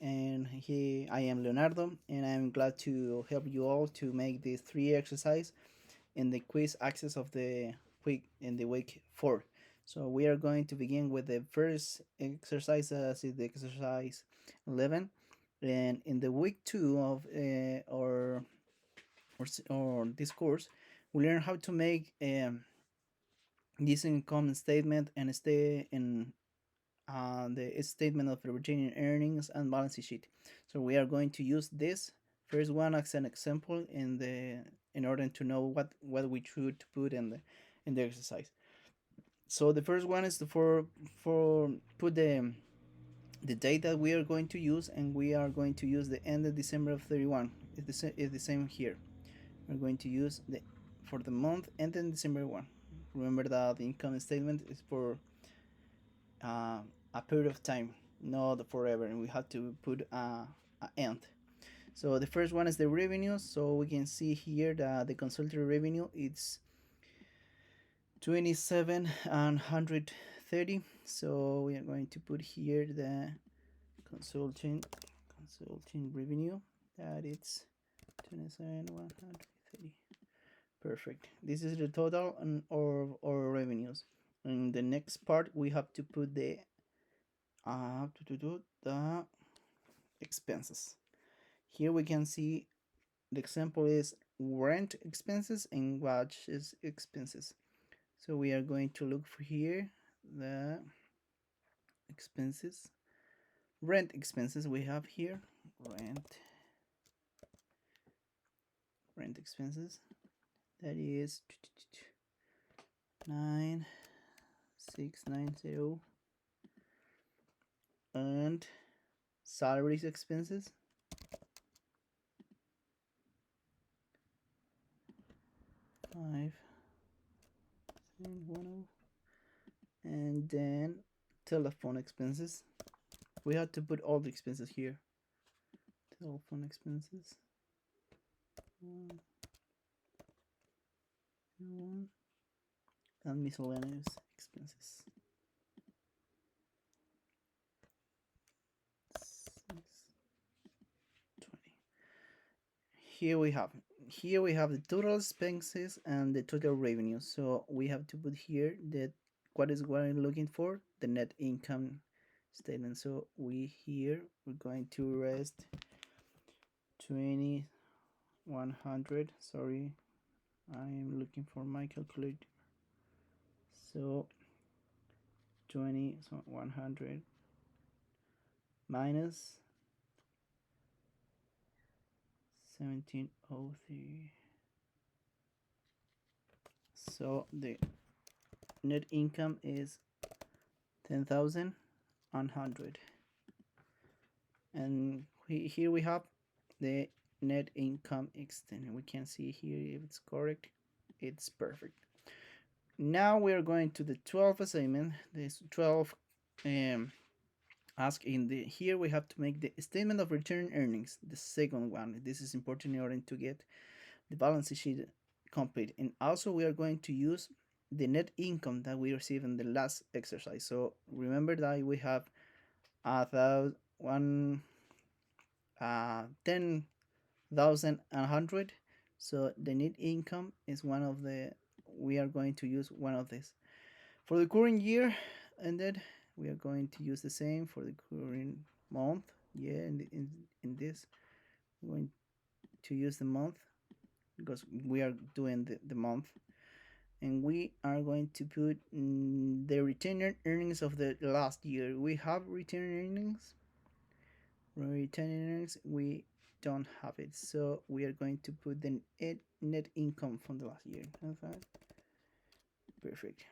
And here I am Leonardo, and I'm glad to help you all to make these three exercise in the quiz access of the week 4. So we are going to begin with the first exercise, is the exercise 11, and in the week 2 of or this course, we learn how to make this income statement and stay in the statement of retaining earnings and balance sheet. So we are going to use this first one as an example in order to know what we should put in the exercise. So the first one is for put the date that we are going to use, and we are going to use the end of December of 31. It's the same here. We're going to use the for the month ending December 1. Remember that the income statement is for uh, a period of time, not forever, and we had to put a end. So the first one is the revenue. So we can see here that the consulting revenue is 27 and 130. So we are going to put here the consulting revenue, that it's 27 130. Perfect. This is the total or revenues. In the next part, we have to put the the expenses. Here we can see the example is rent expenses and wages expenses. So we are going to look for here the expenses, rent expenses we have here, rent rent expenses, that is 9690, and salaries expenses 5710, and then telephone expenses. We have to put all the expenses here. Telephone expenses 101, and miscellaneous expenses 620. Here we have the total expenses and the total revenue. So we have to put here that what is what I'm looking for, the net income statement. So we're going to rest 2100. Sorry, I am looking for my calculator. So 100 minus 1703. So the net income is 10,100, and here we have the net income extent. We can see here if it's correct. It's perfect. Now we are going to the 12th assignment. This 12 ask in the here we have to make the statement of return earnings, the second one. This is important in order to get the balance sheet complete, and also we are going to use the net income that we received in the last exercise. So remember that we have 10,100. So the net income is one of the, we are going to use one of these for the current year ended. We are going to use the same for the current month. Yeah, in this we're going to use the month because we are doing the month, and we are going to put the retained earnings of the last year. We have retained earnings, we don't have it, so we are going to put the net income from the last year. Perfect.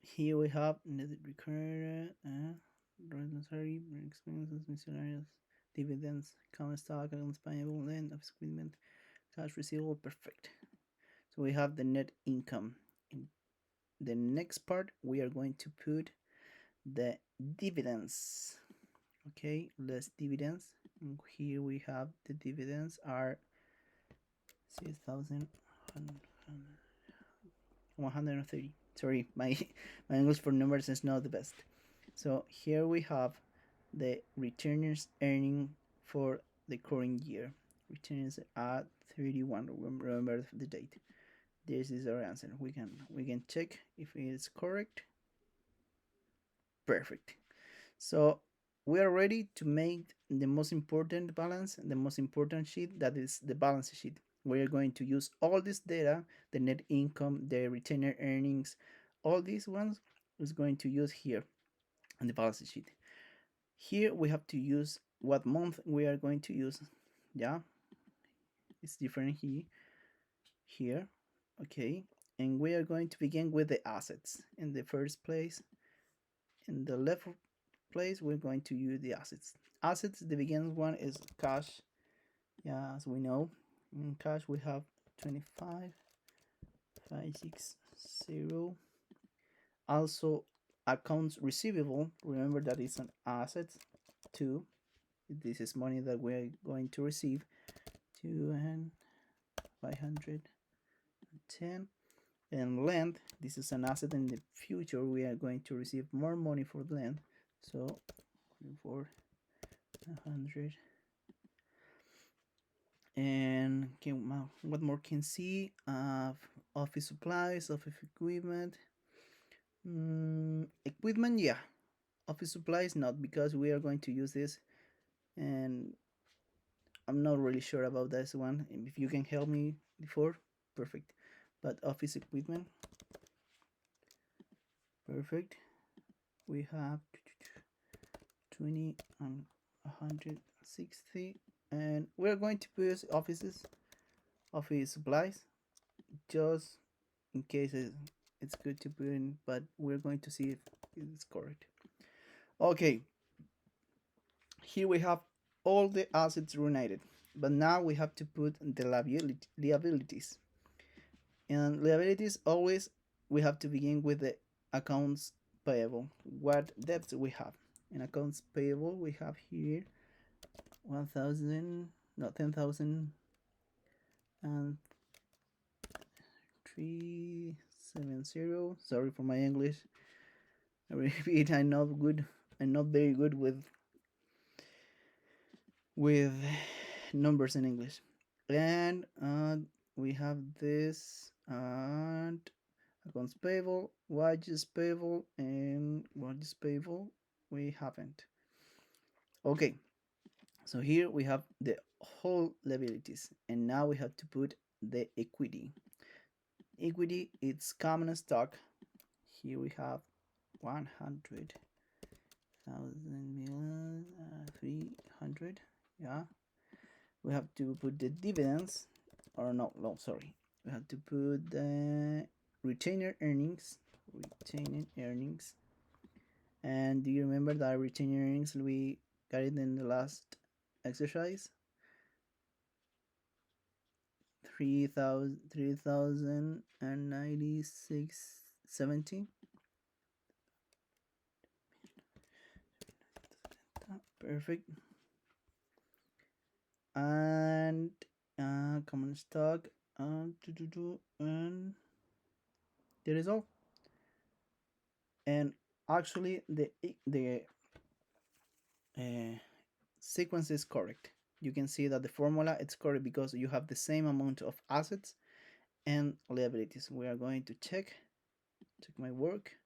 Here we have net recurrent necessary expenses, miscellaneous dividends, common stock, accounts payable, land of equipment, cash receivable. Perfect. So we have the net income. In the next part, we are going to put the dividends. Okay, less dividends. And here we have the dividends are 6,130. Sorry, my English for numbers is not the best. So here we have the returners earning for the current year. Returns at 31. Remember the date. This is our answer. We can check if it is correct. Perfect. So we are ready to make the most important balance, the most important sheet, that is the balance sheet. We are going to use all this data, the net income, the retainer earnings, all these ones is going to use here on the balance sheet. Here we have to use what month we are going to use. Yeah, it's different here. Okay, and we are going to begin with the assets. In the first place, in the left place, we're going to use the assets. Assets, the beginning one is cash. Yeah, as we know, in cash we have 25,560. Also, accounts receivable. Remember that it's an asset too. This is money that we're going to receive. 2,510. And land, this is an asset in the future. We are going to receive more money for land. So 400. And what more can see? Office supplies, office equipment. Equipment, yeah. Office supplies, not, because we are going to use this, and I'm not really sure about this one. If you can help me before, perfect. But office equipment, perfect. We have 20 and 160, and we're going to put office supplies, just in case it's good to put in, but we're going to see if it's correct. Okay, here we have all the assets united, but now we have to put the liabilities. And liabilities, always we have to begin with the accounts payable. What debts we have? In accounts payable, we have here 1,000, no, 10,000 and 370. Sorry for my English. I repeat, I'm not good. I'm not very good with numbers in English. And we have this and accounts payable, wages payable, and wages payable we haven't. Okay, so here we have the whole liabilities, and now we have to put the equity. Equity, it's common stock. Here we have 100,000 million, 300. Yeah, we have to put the dividends, or no, sorry, we have to put the retainer earnings. And do you remember that retainer earnings we got it in the last exercise? 3,096.70. Perfect. And common stock, and that is all. And actually the sequence is correct. You can see that the formula it's correct because you have the same amount of assets and liabilities. We are going to check my work.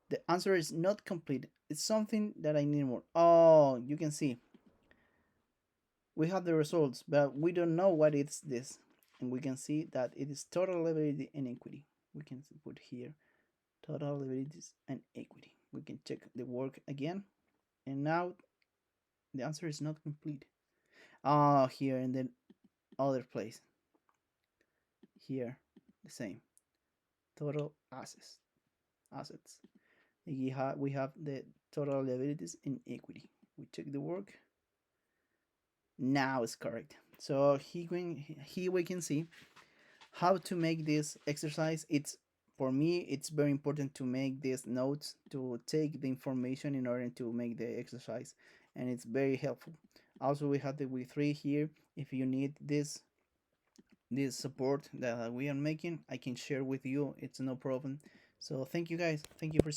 The answer is not complete. It's something that I need more. Oh, you can see we have the results, but we don't know what is this. And we can see that it is total liability and equity. We can put here total liabilities and equity. We can check the work again, and now the answer is not complete. Here in the other place. Here, the same. Total assets. We have the total liabilities and equity. We check the work. Now it's correct. So here we can see how to make this exercise. It's, for me, it's very important to make these notes, to take the information in order to make the exercise, and it's very helpful. Also, we have the W3 here. If you need this support that we are making, I can share with you. It's no problem. So thank you guys. Thank you for